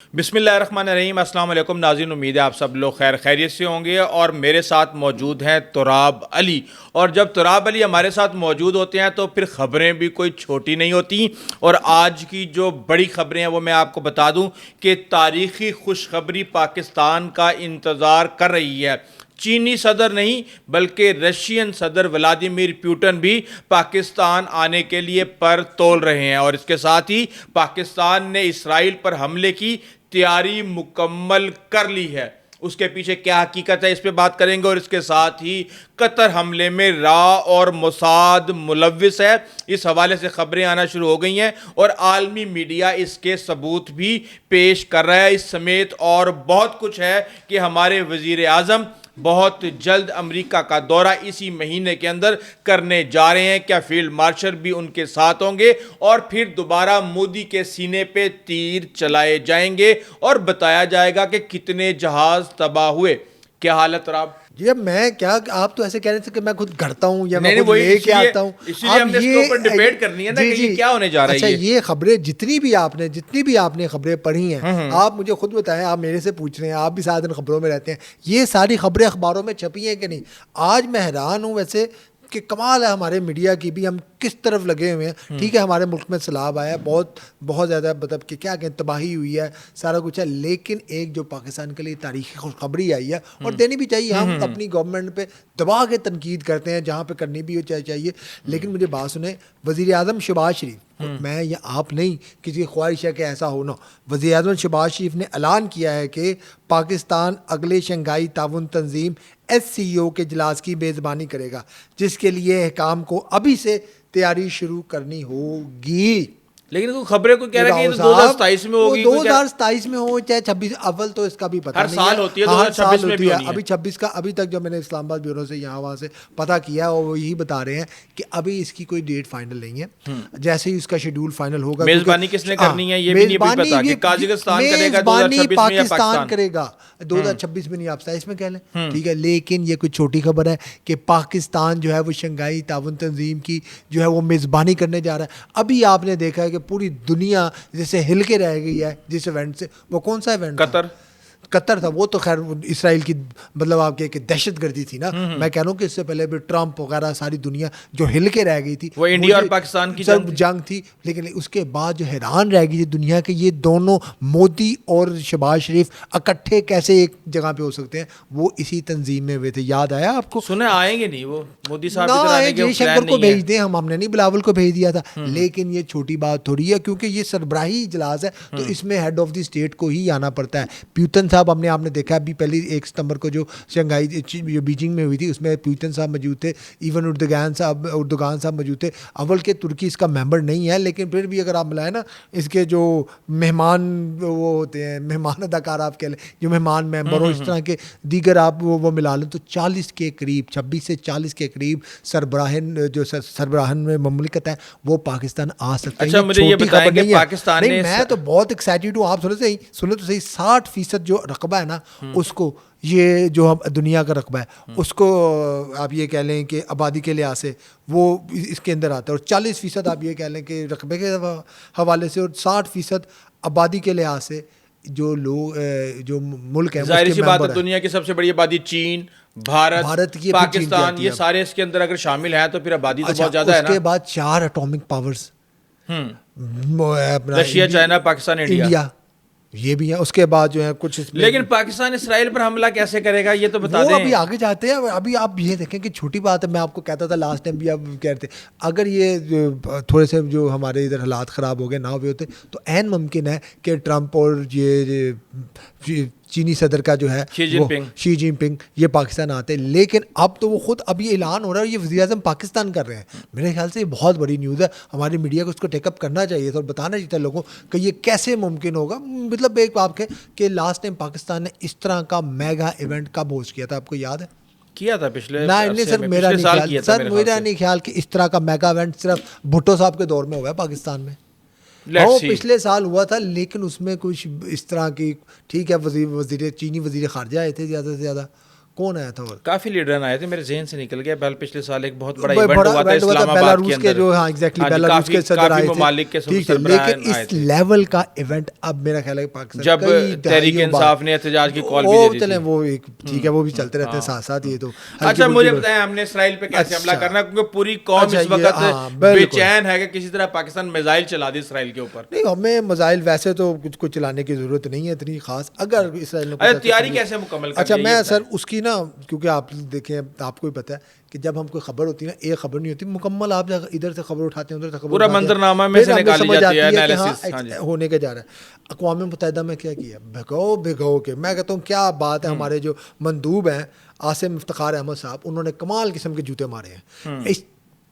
بسم اللہ الرحمن الرحیم. السلام علیکم ناظرین, امید ہے آپ سب لوگ خیر خیریت سے ہوں گے. اور میرے ساتھ موجود ہیں تراب علی. اور جب تراب علی ہمارے ساتھ موجود ہوتے ہیں تو پھر خبریں بھی کوئی چھوٹی نہیں ہوتی. اور آج کی جو بڑی خبریں ہیں وہ میں آپ کو بتا دوں کہ تاریخی خوشخبری پاکستان کا انتظار کر رہی ہے. چینی صدر نہیں بلکہ رشین صدر ولادیمیر پیوٹن بھی پاکستان آنے کے لیے پر تول رہے ہیں. اور اس کے ساتھ ہی پاکستان نے اسرائیل پر حملے کی تیاری مکمل کر لی ہے. اس کے پیچھے کیا حقیقت ہے اس پہ بات کریں گے. اور اس کے ساتھ ہی قطر حملے میں را اور موساد ملوث ہے, اس حوالے سے خبریں آنا شروع ہو گئی ہیں اور عالمی میڈیا اس کے ثبوت بھی پیش کر رہا ہے. اس سمیت اور بہت کچھ ہے کہ ہمارے وزیر اعظم بہت جلد امریکہ کا دورہ اسی مہینے کے اندر کرنے جا رہے ہیں. کیا فیلڈ مارشل بھی ان کے ساتھ ہوں گے اور پھر دوبارہ مودی کے سینے پہ تیر چلائے جائیں گے اور بتایا جائے گا کہ کتنے جہاز تباہ ہوئے. کیا حالت راب؟ جی اب میں کیا, آپ تو ایسے کہہ رہے تھے کہ میں خود گھڑتا ہوں یا میں نہیں خود لے کے آتا ہوں. اس لیے ہم نے اس کے اوپر ڈیبیٹ کرنی ہے نا کہ یہ کیا ہونے جا رہا ہے. اچھا یہ خبریں جتنی بھی آپ نے خبریں پڑھی ہیں, آپ مجھے خود بتائیں, آپ میرے سے پوچھ رہے ہیں, آپ بھی سارے دن خبروں میں رہتے ہیں, یہ ساری خبریں اخباروں میں چھپی ہیں کہ نہیں؟ آج میں حیران ہوں ویسے کہ کمال ہے ہمارے میڈیا کی بھی, ہم کس طرف لگے ہوئے ہیں. ٹھیک ہے ہمارے ملک میں سیلاب آیا ہے, بہت زیادہ مطلب کہ کیا کہیں تباہی ہوئی ہے, سارا کچھ ہے, لیکن ایک جو پاکستان کے لیے تاریخی خوشخبری آئی ہے اور دینی بھی چاہیے. ہم اپنی گورنمنٹ پہ دبا کے تنقید کرتے ہیں جہاں پہ کرنی بھی ہو چاہیے, لیکن مجھے بات سنیں, وزیر اعظم شہباز شریف, میں یا آپ نہیں کسی کی خواہش ہے کہ ایسا ہونا, وزیر اعظم شہباز شریف نے اعلان کیا ہے کہ پاکستان اگلے شنگھائی تعاون تنظیم SCO کے اجلاس کی میزبانی کرے گا, جس کے لیے حکام کو ابھی سے تیاری شروع کرنی ہوگی. لیکن خبریں کو کہہ رہا ہے کہ 2027 میں ہوگی, 2027 میں ہو چاہے 26 اول, تو اس کا بھی پتہ نہیں ہے. ہر سال ہوتی ہے, 2026 میں بھی ہونی ہے. ابھی 26 کا ابھی تک جو میں نے اسلام آباد بیورو سے یہاں وہاں سے پتہ کیا ہے, اور وہ یہی بتا رہے ہیں کہ ابھی اس کی کوئی ڈیٹ فائنل نہیں ہے. جیسے ہی اس کا شیڈول فائنل ہوگا, میزبانی کس نے کرنی ہے یہ بھی نہیں پتا کہ قازقستان کرے گا 2026 میں یا پاکستان کرے گا 2026 میں, نہیں آپ 27 میں کہہ لیں, ٹھیک ہے. لیکن یہ کوئی چھوٹی خبر ہے کہ پاکستان جو ہے وہ شنگھائی تعاون تنظیم کی جو ہے وہ میزبانی کرنے جا رہا ہے. ابھی آپ نے دیکھا ہے کہ پوری دنیا جیسے ہل کے رہ گئی ہے جس ایونٹ سے. وہ کون سا ایونٹ؟ قطر تھا. وہ تو خیر اسرائیل کی مطلب آپ کے دہشت گردی تھی نا. میں کہہ رہا ہوں کہ اس سے پہلے بھی ٹرمپ وغیرہ ساری دنیا جو ہل کے رہ گئی تھی, وہ انڈیا اور پاکستان کی جنگ تھی. لیکن اس کے بعد جو حیران رہ گئی تھی دنیا کہ یہ دونوں مودی اور شہباز شریف اکٹھے کیسے ایک جگہ پہ ہو سکتے ہیں. وہ اسی تنظیم میں ہوئے تھے, یاد آیا آپ کو؟ سنے آئیں گے نہیں وہ مودی صاحب ادھر آنے کے شنکر کو بھیج دیں, ہم نے نہیں بلاول کو بھیج دیا تھا. لیکن یہ چھوٹی بات تھوڑی ہے کیونکہ یہ سربراہی اجلاس ہے, تو اس میں ہیڈ آف دی اسٹیٹ کو ہی آنا پڑتا ہے. پیوٹن صاحب آپ نے دیکھا ابھی پہلی 1 ستمبر کو جو شنگھائی جو بیجنگ میں ہوئی تھی, اس میں پیوٹن صاحب موجود تھے, ایون اردوگان صاحب موجود تھے. اول کے ترکی اس کا ممبر نہیں ہے, لیکن پھر بھی اگر آپ ملائیں نا اس کے جو مہمان وہ ہوتے ہیں, مہمان اداکار آپ کہہ لیں, جو مہمان ممبر ہو, اس طرح کے دیگر آپ وہ ملا لیں تو 40 کے قریب 26 سے 40 کے قریب سربراہن میں مملکت ہے وہ پاکستان آ سکتے ہیں. اچھا مجھے یہ بتائیں کہ پاکستان نے, میں تو بہت ایکسائٹیڈ ہوں. آپ سنیں تو صحیح 60% جو رقبہ ہے نا اس کو, یہ جو دنیا کا رقبہ ہے اس کو آپ یہ کہہ لیں کہ آبادی کے لحاظ سے وہ اس کے اندر آتا ہے, اور 40% آپ یہ کہہ لیں کہ رقبے کے حوالے سے, اور 60% آبادی کے لحاظ سے جو لوگ جو ملک ہیں. ظاہر سی بات ہے دنیا کی سب سے بڑی آبادی چین, بھارت, پاکستان, یہ سارے اس کے اندر اگر شامل ہیں تو پھر آبادی تو بہت زیادہ ہے نا. اس کے بعد 4 atomic powers, Russia, China, Pakistan, India, یہ بھی ہیں. اس کے بعد جو ہے کچھ, لیکن پاکستان اسرائیل پر حملہ کیسے کرے گا یہ تو بتا دیں. وہ ابھی آگے جاتے ہیں. ابھی آپ یہ دیکھیں کہ چھوٹی بات ہے, میں آپ کو کہتا تھا لاسٹ ٹائم بھی, آپ کہہ رہے تھے اگر یہ تھوڑے سے جو ہمارے ادھر حالات خراب ہو گئے نہ ہوئے ہوتے تو عین ممکن ہے کہ ٹرمپ اور یہ چینی صدر کا جو ہے شی جن پنگ یہ پاکستان آتے. لیکن اب تو وہ خود اب یہ اعلان ہو رہا ہے, یہ وزیر اعظم پاکستان کر رہے ہیں. میرے خیال سے یہ بہت بڑی نیوز ہے. ہماری میڈیا کو اس کو ٹیک اپ کرنا چاہیے تھا اور بتانا چاہیے تھا لوگوں کہ یہ کیسے ممکن ہوگا. مطلب ایک آپ کہ لاسٹ ٹائم پاکستان نے اس طرح کا میگا ایونٹ کب ہوسٹ کیا تھا, آپ کو یاد ہے؟ کیا تھا پچھلے سر میرا نہیں خیال کہ اس طرح کا میگا ایونٹ صرف بھٹو صاحب کے دور میں ہوا ہے پاکستان میں. وہ پچھلے سال ہوا تھا, لیکن اس میں کچھ اس طرح کی, ٹھیک ہے چینی وزیر خارجہ آئے تھے زیادہ سے زیادہ, کون آیا تھا اور کافی لیڈر آئے تھے, میرے ذہن سے نکل گیا. بہرحال پچھلے سال ایک بہت بڑا بڑا ایونٹ ہوا تھا ایونٹ اسلام آباد بیلاروس کے کے اندر, جو, ہاں ایگزیکٹلی بیلاروس کے صدر آئے ممالک کے تھے, سربراہان لیکن آئے اس تھے. لیول کا ایونٹ اب میرا خیال ہے پاکستان جب تحریک انصاف نے احتجاج کی کال بھی دے دی چلیں تھی. وہ ایک ٹھیک ہے, وہ بھی چلتے رہتے ہیں ساتھ ساتھ. یہ تو اچھا مجھے بتائیں ہم نے اسرائیل پہ کیسے حملہ کرنا, کیونکہ پوری قوم اس وقت بے چین ہے کہ کسی طرح پاکستان میزائل چلا دی اسرائیل کے اوپر. نہیں, ہمیں میزائل ویسے تو کچھ چلانے کی ضرورت نہیں ہے اتنی خاص. اگر اسرائیل نے تیاری کیسے مکمل کر, اچھا میں سر اس کی نا, کیونکہ آپ دیکھیں آپ کو بھی پتہ ہے کہ جب ہم کوئی خبر ہوتی ہے نا, ایک خبر نہیں ہوتی مکمل, آپ ادھر سے خبر اٹھاتے ہیں ادھر سے خبر پورا منظرنامہ میں سے نکالی جاتی ہے انالیسس ہونے کے جا رہا ہے. اقوام متحدہ میں کیا کیا, بھگو کے میں کہتا ہوں کیا بات ہے. ہمارے جو مندوب ہیں عاصم افتخار احمد صاحب, انہوں نے کمال قسم کے جوتے مارے ہیں. اس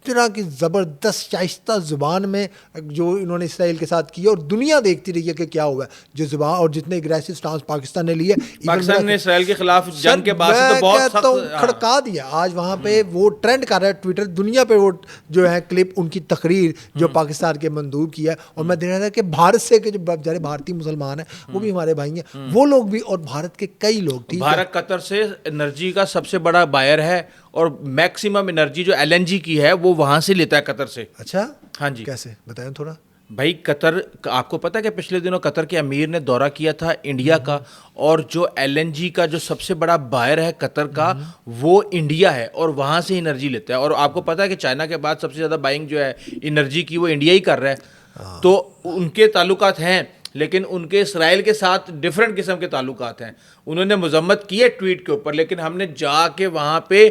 طرح کی زبردست شائستہ زبان میں جو انہوں نے اسرائیل کے ساتھ کیا, اور دنیا دیکھتی رہی ہے کہ کیا ہوا ہے. جو زبان اور جتنے اگریسو سٹانس پاکستان نے لیے, پاکستان نے اسرائیل کے خلاف جنگ کے بعد سے تو بہت سخت کھڑکا دیا. آج وہاں پہ وہ ٹرینڈ کر رہا ہے ٹویٹر دنیا پہ, وہ جو ہے کلپ ان کی تقریر جو پاکستان کے مندوب کی ہے. اور میں دیکھ رہا تھا کہ بھارت سے کے جو بیچارے بھارتی مسلمان ہیں وہ بھی ہمارے بھائی ہیں, وہ لوگ بھی, اور بھارت کے کئی لوگ. بھارت قطر سے انرجی کا سب سے بڑا بائر ہے, اور میکسیمم انرجی جو ایل این جی کی ہے وہ وہاں سے لیتا ہے قطر سے. اچھا ہاں جی, کیسے بتائیں تھوڑا. بھائی قطر, آپ کو پتا ہے کہ پچھلے دنوں قطر کے امیر نے دورہ کیا تھا انڈیا کا, اور جو ایل این جی کا جو سب سے بڑا بائر ہے قطر کا وہ انڈیا ہے, اور وہاں سے انرجی لیتا ہے. اور آپ کو پتا ہے کہ چائنا کے بعد سب سے زیادہ بائنگ جو ہے انرجی کی وہ انڈیا ہی کر رہا ہے. تو ان کے تعلقات ہیں, لیکن ان کے اسرائیل کے ساتھ ڈفرینٹ قسم کے تعلقات ہیں. انہوں نے مذمت کی ہے ٹویٹ کے اوپر, لیکن ہم نے جا کے وہاں پہ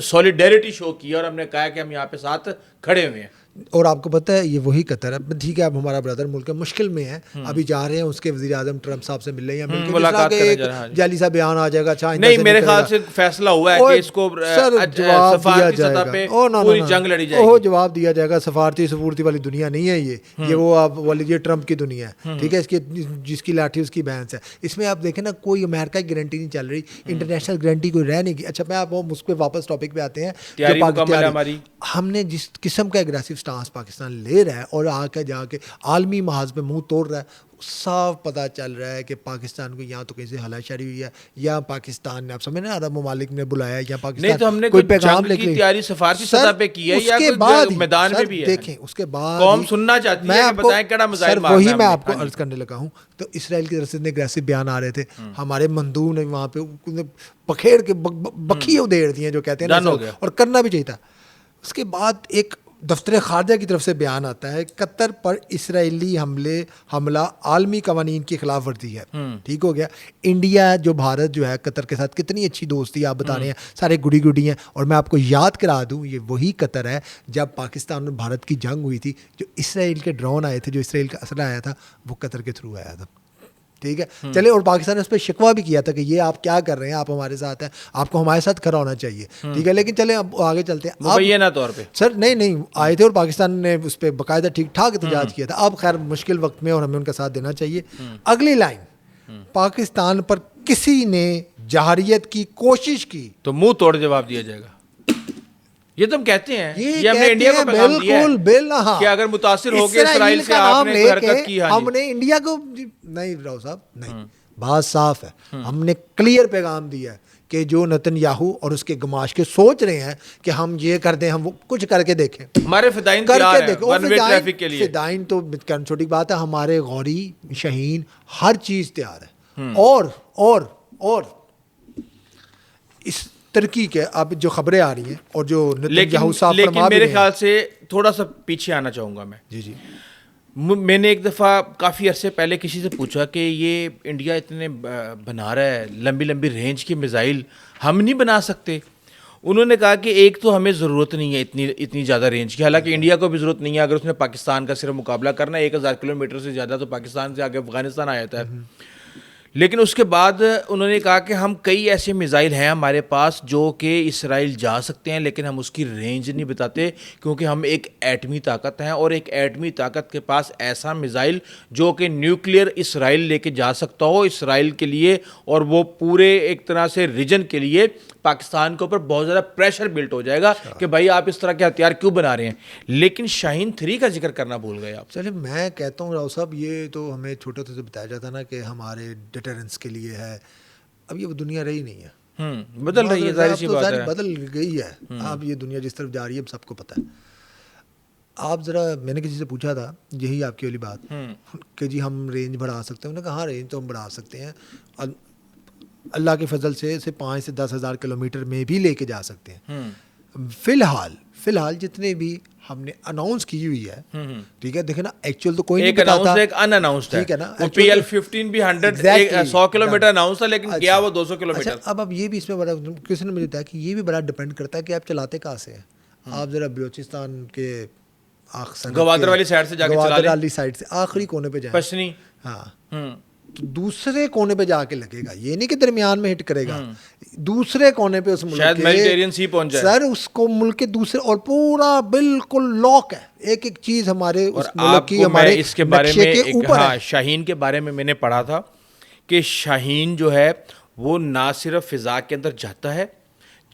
سولیڈیرٹی شو کی, اور ہم نے کہا کہ ہم یہاں پہ ساتھ کھڑے ہوئے ہیں. اور آپ کو پتہ ہے یہ وہی قطر ہے, ٹھیک ہے اب ہمارا بردر ملک مشکل میں ہے, ابھی جا رہے ہیں اس کے وزیر اعظم ٹرمپ صاحب سے مل رہے ہیں, ملاقات کرنے جا رہے ہیں. جعلی سا بیان آ جائے گا, نہیں میرے خیال سے فیصلہ ہوا ہے کہ اس کو سفارتی سطح پہ پوری جنگ لڑی جائے گی. جواب دیا جائے گا. سفارتی والی دنیا نہیں ہے یہ وہ آپ والی ٹرمپ کی دنیا ہے, ٹھیک ہے, اس کی جس کی لاٹھی اس کی بھینس ہے. اس میں آپ دیکھیں نا کوئی امریکہ کی گارنٹی نہیں چل رہی, انٹرنیشنل گارنٹی کوئی رہ نہیں گئی. اچھا میں آپ اس پہ واپس ٹاپک پہ آتے ہیں. ہم نے جس قسم کا اگریسو سٹانس پاکستان لے رہا ہے اور آ کے جا کے عالمی محاذ پہ منہ توڑ رہا ہے, صاف پتہ چل رہا ہے کہ پاکستان کو یا تو کہیں سے ہلا شری ہوئی ہے, یا پاکستان نے, آپ سمجھ رہے ہیں, عرب ممالک نے بلایا, یا پاکستان نہیں تو ہم نے کوئی پیغام لے کے تیاری سفارتی سطح پہ کی ہے, یا کوئی میدان میں بھی ہے. دیکھیں اس کے بعد قوم سننا چاہتی ہے کہ بتائیں کیڑا مزائل مارنا ہے. وہی میں آپ کو عرض کرنے لگا ہوں. تو اسرائیل کی طرف سے اتنے اگریسو بیان آ رہے تھے, ہمارے مندوب نے وہاں پہ پکھیڑ کے بکھی ادھیڑ دی ہیں جو کہتے ہیں, اور کرنا بھی چاہیے تھا. اس کے بعد ایک دفتر خارجہ کی طرف سے بیان آتا ہے, قطر پر اسرائیلی حملہ عالمی قوانین کی خلاف ورزی ہے. ٹھیک ہو گیا. انڈیا جو بھارت جو ہے قطر کے ساتھ کتنی اچھی دوستی آپ بتا رہے ہیں, سارے گڈی گڈی ہیں. اور میں آپ کو یاد کرا دوں یہ وہی قطر ہے جب پاکستان اور بھارت کی جنگ ہوئی تھی, جو اسرائیل کے ڈرون آئے تھے, جو اسرائیل کا اسلحہ آیا تھا وہ قطر کے تھرو آیا تھا. ٹھیک ہے, چلے. اور پاکستان نے اس پہ شکوہ بھی کیا تھا کہ یہ آپ کیا کر رہے ہیں, آپ ہمارے ساتھ ہیں, آپ کو ہمارے ساتھ کھڑا ہونا چاہیے. ٹھیک ہے, لیکن چلیں اب آگے چلتے ہیں. مبینہ طور پہ سر نہیں آئے تھے, اور پاکستان نے اس پہ باقاعدہ ٹھیک ٹھاک احتجاج کیا تھا. اب خیر مشکل وقت میں, اور ہمیں ان کا ساتھ دینا چاہیے. اگلی لائن, پاکستان پر کسی نے جہریت کی کوشش کی تو منہ توڑ جواب دیا جائے گا. یہ تم کہتے ہیں, یہ ہم نے انڈیا کو پیغام دیا ہے کہ اگر متاثر ہو کے اسرائیل سے آپ نے کوئی حرکت کی, ہم نے انڈیا کو نہیں, راؤ صاحب نہیں, بات صاف ہے. ہم نے کلیئر پیغام دیا ہے کہ جو نتن یاہو اور اس کے گماش کے سوچ رہے ہیں کہ ہم یہ کر دیں, ہم وہ کچھ کر کے دیکھیں. ہمارے فدائین تیار ہیں ون وے ٹریفک کے لیے. فدائین تو چھوٹی بات ہے, ہمارے غوری شہین ہر چیز تیار ہے. اور اس ترکی کے اب جو خبریں آ رہی ہیں, اور جو نتن یاہو صاحب فرما بھی رہے ہیں, میرے خیال سے تھوڑا سا پیچھے آنا چاہوں گا میں. جی میں نے ایک دفعہ کافی عرصے پہلے کسی سے پوچھا کہ یہ انڈیا اتنے بنا رہا ہے لمبی لمبی رینج کی میزائل, ہم نہیں بنا سکتے؟ انہوں نے کہا کہ ایک تو ہمیں ضرورت نہیں ہے اتنی زیادہ رینج کی, حالانکہ انڈیا کو بھی ضرورت نہیں ہے. اگر اس نے پاکستان کا صرف مقابلہ کرنا ہے 1000 کلومیٹر سے زیادہ, تو پاکستان سے آگے افغانستان آ جاتا ہے. لیکن اس کے بعد انہوں نے کہا کہ ہم کئی ایسے میزائل ہیں ہمارے پاس جو کہ اسرائیل جا سکتے ہیں, لیکن ہم اس کی رینج نہیں بتاتے, کیونکہ ہم ایک ایٹمی طاقت ہیں, اور ایک ایٹمی طاقت کے پاس ایسا میزائل جو کہ نیوکلیئر اسرائیل لے کے جا سکتا ہو اسرائیل کے لیے, اور وہ پورے ایک طرح سے ریجن کے لیے پاکستان کے اوپر بہت زیادہ پریشر بلٹ ہو جائے گا کہ بھائی آپ اس طرح کے ہتھیار کیوں بنا رہے ہیں. لیکن شاہین 3 کا ذکر کرنا بھول گئے آپ. چلیے میں کہتا ہوں راؤ صاحب, یہ تو ہمیں چھوٹے سے بتایا جاتا نا کہ ہمارے ڈیٹرنس کے لیے ہے. اب یہ وہ دنیا رہی نہیں ہے. بدل رہی ہے، ظاہر سی تو بات ہے. بدل گئی ہے. اب یہ دنیا جس طرف جا رہی ہے سب کو پتہ ہے. آپ ذرا، میں نے کسی سے پوچھا تھا یہی آپ کی والی بات کہ جی ہم رینج بڑھا سکتے ہیں. انہوں نے کہا ہاں رینج تو ہم بڑھا سکتے ہیں, اللہ کے فضل سے 5 سے 10 ہزار کلومیٹر میں بھی لے کے جا سکتے ہیں. فی الحال جتنے بھی ہم نے اناؤنس کی ہوئی ہے, ٹھیک ہے, دیکھیں نا ایکچوئل تو کوئی نہیں بتاتا, ایک ان اناؤنسڈ ہے, ٹھیک ہے نا. وہ پی ایل 15 بھی 100 کلومیٹر اناؤنس تھا, لیکن گیا وہ 200 کلومیٹر. اب یہ بھی اس میں بڑا, کسی نے مجھے بتایا کہ یہ بھی بڑا ڈپینڈ کرتا ہے کہ آپ چلاتے کہاں سے ہیں. آپ ذرا بلوچستان کے گوادر والی سائڈ سے جا کے چلا لیں, گوادر والی سائڈ سے آخری کونے پہ جائیں, پشنی, ہاں, تو دوسرے کونے پہ جا کے لگے گا, یہ نہیں کہ درمیان میں ہٹ کرے گا, دوسرے کونے پہ اس ملک شاید میڈیٹرینین سی پہنچ جائے سر, اس کو ملک کے دوسرے, اور پورا بالکل لاک ہے, ایک ایک چیز ہمارے اس ملک کی ہمارے اس کے بارے میں کے اوپر ہے. شاہین کے بارے میں نے پڑھا تھا کہ شاہین جو ہے وہ نہ صرف فضا کے اندر جاتا ہے,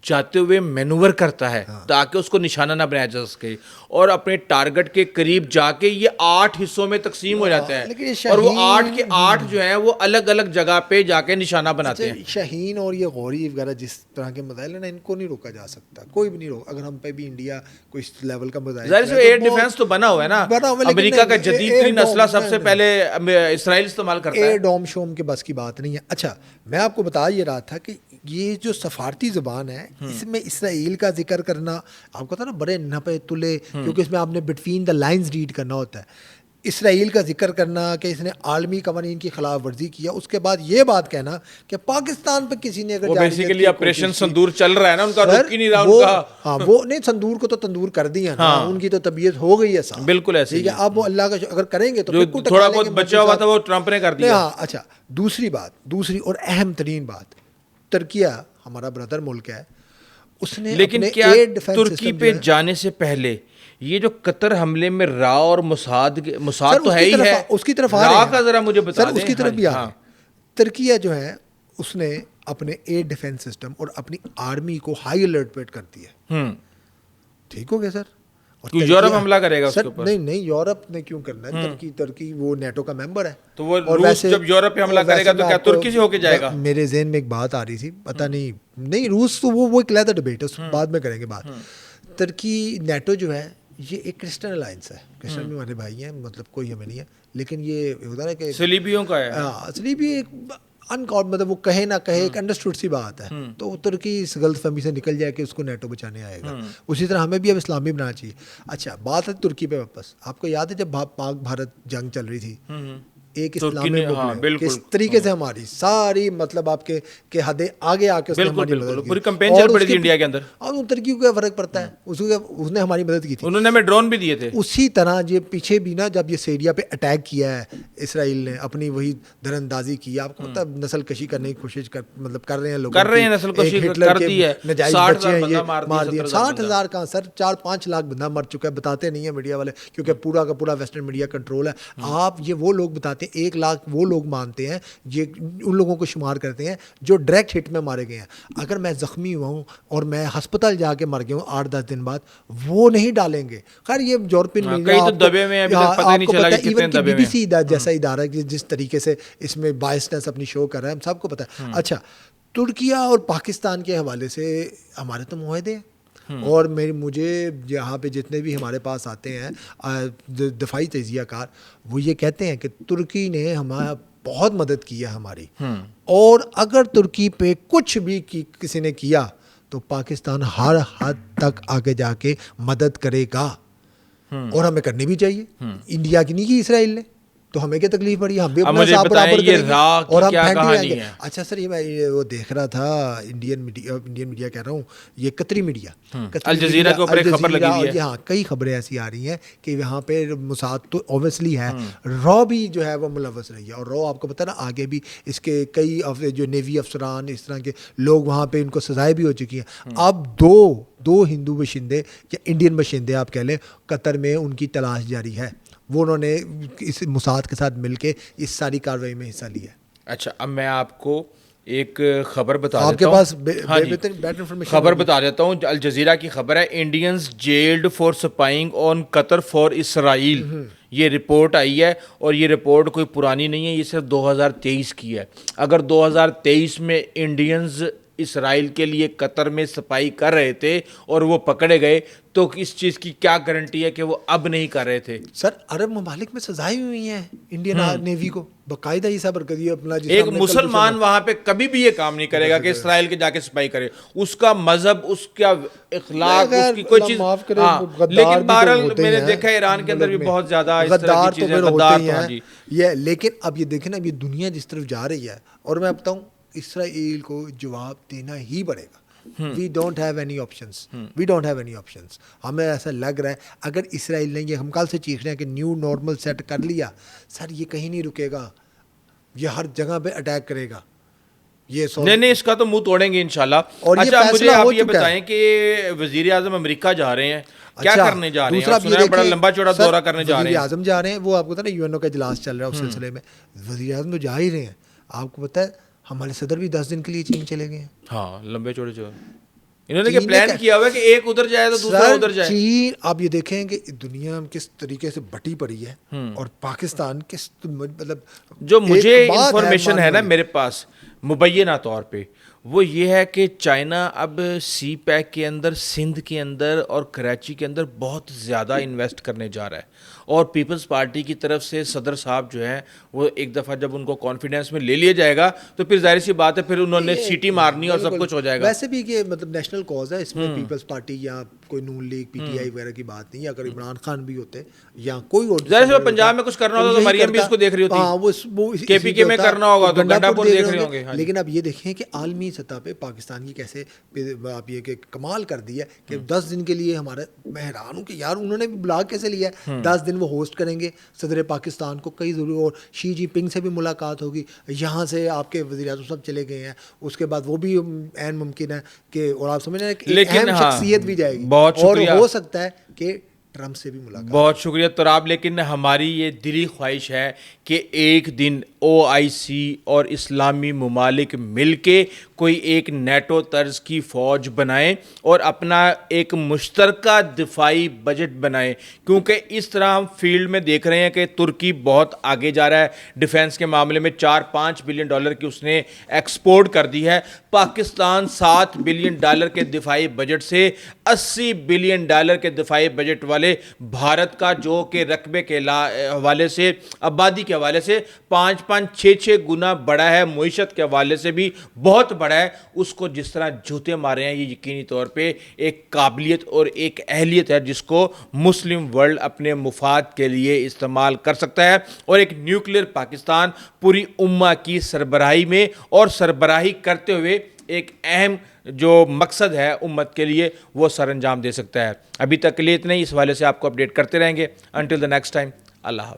جاتے ہوئے مینوور کرتا ہے تاکہ اس کو نشانہ نہ بنایا جا سکے, اور اپنے ٹارگٹ کے قریب جا کے یہ 8 حصوں میں تقسیم ہو جاتا ہے, اور وہ 8 کے 8 جو ہیں وہ الگ الگ جگہ پہ جا کے نشانہ بناتے ہیں. شاہین اور یہ غوری وغیرہ جس طرح کے مسائل ہیں نا, ان کو نہیں روکا جا سکتا, کوئی بھی نہیں روکا. اگر ہم پہ بھی انڈیا کوئی اس لیول کا مسائل, ظاہر سے ایئر ڈیفینس تو بنا ہوا ہے نا, امریکہ کا جدید ترین اسلحہ سب سے پہلے اسرائیل استعمال کرتا ہے. ایئر ڈوم شوم کے بس کی بات نہیں ہے. اچھا, میں آپ کو بتا یہ رہا تھا کہ یہ جو سفارتی زبان ہے, اس میں اسرائیل کا ذکر کرنا آپ کو پتا نا بڑے نپے تلے, کیونکہ اس میں آپ نے بٹوین دا لائنز ریڈ کرنا ہوتا ہے. اسرائیل کا ذکر کرنا کہ اس نے عالمی قوانین کی خلاف ورزی کیا, اس کے بعد یہ بات کہنا کہ پاکستان پہ کسی نے اگر بیسیکلی آپریشن سندور چل رہا ہے نا, ان کا رک ہی نہیں رہا ان کا. ہاں, وہ نہیں, سندور کو تو تندور کر دیا نا, ان کی تو طبیعت ہو گئی ہے صاحب, بالکل ایسے ٹھیک ہے. اب وہ اللہ کا اگر کریں گے تو تھوڑا بہت بچا ہوا تھا وہ ٹرمپ نے کر دیا. ہاں. اچھا, دوسری بات, دوسری اور اہم ترین بات, ترکیہ ہمارا برادر ملک ہے, اس نے لیکن کیا ترکی پہ جانے سے پہلے یہ جو قطر حملے میں را اور موساد تو ہے ہی ہے, اس کی طرف را کا ذرا مجھے بتا دیں. اس کی طرف بھی آ رہے ہیں. ترکیہ جو ہے اس نے اپنے ایئر ڈیفینس سسٹم اور اپنی آرمی کو ہائی الرٹ پہ کرتی ہے. ٹھیک ہو گیا سر. یورپ حملہ کرے گا اس کے اوپر؟ نہیں, یورپ نے کیوں کرنا ہے, ترکی وہ نیٹو کا ممبر ہے, تو وہ روس جب یورپ پہ حملہ کرے گا تو کیا ترکی سے ہو کے جائے گا؟ میرے ذہن میں ایک بات آ رہی تھی, پتہ نہیں روس تو وہ ایک علیحدہ ڈبیٹ ہے, اس بعد میں کریں گے بات. ترکی نیٹو جو ہے یہ ایک کرسچن الائنس ہے, کرسچن بھی ہمارے بھائی ہیں, مطلب کوئی ہمیں نہیں ہے, لیکن یہ ہوتا ہے کہ صلیبیوں کا ہے. صلیبی ایک مطلب وہ کہے نہ کہے ایک انڈرسٹوڈ سی بات ہے. تو ترکی اس غلط فہمی سے نکل جائے کہ اس کو نیٹو بچانے آئے گا. اسی طرح ہمیں بھی اب اسلامی بنانا چاہیے. اچھا, بات ہے ترکی پہ واپس. آپ کو یاد ہے جب پاک بھارت جنگ چل رہی تھی, ایک اسلامی ملک کس طریقے سے ہماری ساری مطلب آپ کے حدیں آگے آ کے اس نے ہماری مدد کی, پوری کمپین چل پڑی تھی انڈیا کے اندر. اور ان ترکی کو کیا فرق پڑتا ہے, اس نے ہماری مدد کی تھی, انہوں نے ہمیں ڈرون بھی دیے تھے. اسی طرح یہ پیچھے بھی نا جب یہ سیریا پہ اٹیک کیا ہے اسرائیل نے, اپنی وہی در اندازی کی, آپ کو پتہ نسل کشی کرنے کی کوشش کر رہے ہیں لوگ, کر رہے ہیں نسل کشی کر دی ہے. 60,000 مار دیا. 60,000 کہاں سر, 4-5 لاکھ بندہ مر چکا ہے, بتاتے نہیں ہیں میڈیا والے, کیونکہ پورا کا پورا ویسٹرن میڈیا کنٹرول ہے. آپ یہ وہ لوگ بتاتے ہیں, 1 لاکھ وہ لوگ مانتے ہیں, یہ ان لوگوں کو شمار کرتے ہیں جو ڈائریکٹ ہٹ میں مارے گئے ہیں. اگر میں زخمی ہوا ہوں اور میں ہسپتال جا کے مر گیا ہوں 8-10 دن بعد, وہ نہیں ڈالیں گے. خیر یہ یورپین BBC جیسا ادارہ جس طریقے سے اس میں بائسنس اپنی شو کر رہا ہے, ہم سب کو پتہ ہے. اچھا, ترکیہ اور پاکستان کے حوالے سے ہمارے تو معاہدے ہیں, اور مجھے یہاں پہ جتنے بھی ہمارے پاس آتے ہیں دفاعی تجزیہ کار, وہ یہ کہتے ہیں کہ ترکی نے ہمارا بہت مدد کی ہے ہماری, اور اگر ترکی پہ کچھ بھی کسی نے کیا تو پاکستان ہر حد تک آگے جا کے مدد کرے گا, اور ہمیں کرنی بھی چاہیے. انڈیا کی نہیں کی اسرائیل نے, تو ہمیں کیا تکلیف پڑی, ہم بھی اپنا صاحب برابر کریں گے اور ہم پھینک دیں گے. اچھا سر, یہ میں وہ دیکھ رہا تھا انڈین میڈیا کہہ رہا ہوں, یہ قطری میڈیا, الجزیرہ کے اوپر خبر لگی ہوئی ہے. ہاں, کئی خبریں ایسی آ رہی ہیں کہ یہاں پہ موساد تو اوبیسلی ہے, رو بھی جو ہے وہ ملوث رہی ہے. اور رو آپ کو پتہ نا آگے بھی اس کے کئی جو نیوی افسران اس طرح کے لوگ وہاں پہ ان کو سزائیں بھی ہو چکی ہیں. اب دو ہندو باشندے یا انڈین باشندے آپ کہہ لیں, قطر میں ان کی تلاش جاری ہے. وہ انہوں نے اس موساد کے ساتھ مل کے اس ساری کارروائی میں حصہ لیا. اچھا, اب میں آپ کو ایک خبر بتا آپ دیتا کے ہوں. پاس بیٹر انفارمیشن خبر بتا دیتا ہوں. الجزیرہ کی خبر ہے, Indians jailed for spying on Qatar for Israel. یہ رپورٹ آئی ہے, اور یہ رپورٹ کوئی پرانی نہیں ہے, یہ صرف 2023 کی ہے. اگر 2023 میں انڈینز اسرائیل کے لیے قطر میں صفائی کر رہے تھے اور وہ پکڑے گئے تو اس چیز کی کیا گارنٹی ہے کہ وہ اب نہیں کر رہے تھے؟ سر عرب ممالک میں سزائیں ہوئی ہیں انڈین نیوی کو باقاعدہ یہ صبر کریے اپنا. ایک مسلمان وہاں پہ کبھی بھی یہ کام نہیں کرے گا کہ اسرائیل کے جا کے صفائی کرے. اس کا مذہب, اس کا اخلاق, اس کی کوئی چیز. لیکن بہرحال میں نے دیکھا ہے ایران کے اندر بھی بہت زیادہ اس طرح کی چیزیں غدار تو یہ. لیکن اب یہ دیکھیں نا, اب یہ دنیا جس طرف جا رہی ہے, اور میں بتاؤں اسرائیل کو جواب دینا ہی پڑے گا. We don't have any options, we don't have any options. ہمیں ایسا لگ رہا ہے اگر اسرائیل نے یہ, ہم کل سے چیخ رہے ہیں کہ نیو نارمل سیٹ کر لیا, سر یہ کہیں نہیں رکے گا, یہ ہر جگہ پہ اٹیک کرے گا. یہ نہیں اس کا تو منہ توڑیں گے انشاءاللہ. اور اچھا مجھے آپ یہ بتائیں کہ وزیر اعظم امریکہ جا رہے ہیں, کیا کرنے جا رہے ہیں؟ سنا ہے بڑا لمبا چوڑا دورہ کرنے جا رہے ہیں. وزیر اعظم جا رہے ہیں, وہ آپ کو پتا نا یو این او کا اجلاس چل رہا ہے, اس سلسلے میں وزیر اعظم تو جا ہی رہے ہیں. آپ کو پتا ہے ہمارے صدر بھی 10 دن کے لیے چین چلے گئے ہیں. ہاں لمبے چوڑے جو انہوں نے پلان کیا ہوا ہے کہ ایک ادھر جائے تو دوسرا ادھر جائے. چین, آپ یہ دیکھیں کہ دنیا کس طریقے سے بٹی پڑی ہے, اور پاکستان کس, مطلب جو مجھے انفارمیشن ہے نا میرے پاس مبینہ طور پہ, وہ یہ ہے کہ چائنا اب سی پیک کے اندر, سندھ کے اندر اور کراچی کے اندر بہت زیادہ انویسٹ کرنے جا رہا ہے. اور پیپلز پارٹی کی طرف سے صدر صاحب جو ہیں وہ ایک دفعہ جب ان کو کانفیڈنس میں لے لیا جائے گا تو پھر ظاہر سی بات ہے پھر انہوں نے سیٹی مارنی اور سب کچھ ہو جائے گا. ویسے بھی کہ مطلب نیشنل کاز ہے, اس میں پیپلز پارٹی یا کوئی نون لیگ, پی ٹی آئی وغیرہ کی بات نہیں. اگر عمران خان بھی ہوتے یا کوئی اور, ظاہر سی پنجاب میں کچھ کرنا ہوتا تو مریم بھی اس کو دیکھ رہی ہوتی. ہاں وہ کے پی کے میں کرنا ہوگا تو گنڈا پور دیکھ رہے ہوں گے. لیکن اب یہ دیکھیں کہ عالمی سطح پہ پاکستان کی کیسے آپ یہ کہ کمال کر دی ہے کہ 10 دن کے لیے ہمارے, میں حیران ہوں کہ یار انہوں نے بھی بلا کیسے لیا ہے. 10 دن وہ ہوسٹ کریں گے صدر پاکستان کو, کئی ضرور, اور شی جی پنگ سے بھی ملاقات ہوگی, یہاں سے آپ کے وزیر اعظم سب چلے گئے ہیں, اس کے بعد وہ بھی عین ممکن ہے کہ, اور آپ سمجھ رہے ہیں کہ اہم شخصیت بھی جائے گی, اور ہو سکتا ہے کہ ٹرمپ سے بھی ملاقات. بہت شکریہ تراب. لیکن ہماری یہ دلی خواہش ہے کہ ایک دن OIC اور اسلامی ممالک مل کے کوئی ایک نیٹو طرز کی فوج بنائیں اور اپنا ایک مشترکہ دفاعی بجٹ بنائیں, کیونکہ اس طرح ہم فیلڈ میں دیکھ رہے ہیں کہ ترکی بہت آگے جا رہا ہے ڈیفینس کے معاملے میں. 4-5 بلین ڈالر کی اس نے ایکسپورٹ کر دی ہے. پاکستان $7 بلین کے دفاعی بجٹ سے $80 بلین کے دفاعی بجٹ والے بھارت کا, جو کہ رقبے کے حوالے سے, آبادی کے حوالے سے 5-6 گنا بڑا ہے, معیشت کے حوالے سے بھی بہت بڑا ہے, اس کو جس طرح جوتے مارے ہیں یہ یقینی طور پہ ایک قابلیت اور ایک اہلیت ہے جس کو مسلم ورلڈ اپنے مفاد کے لیے استعمال کر سکتا ہے. اور ایک نیوکلیر پاکستان پوری امہ کی سربراہی میں اور سربراہی کرتے ہوئے ایک اہم جو مقصد ہے امت کے لیے وہ سر انجام دے سکتا ہے. ابھی تک کے لیے اتنا ہی. اس حوالے سے آپ کو اپڈیٹ کرتے رہیں گے. انٹل دا نیکسٹ ٹائم, اللہ حافظ.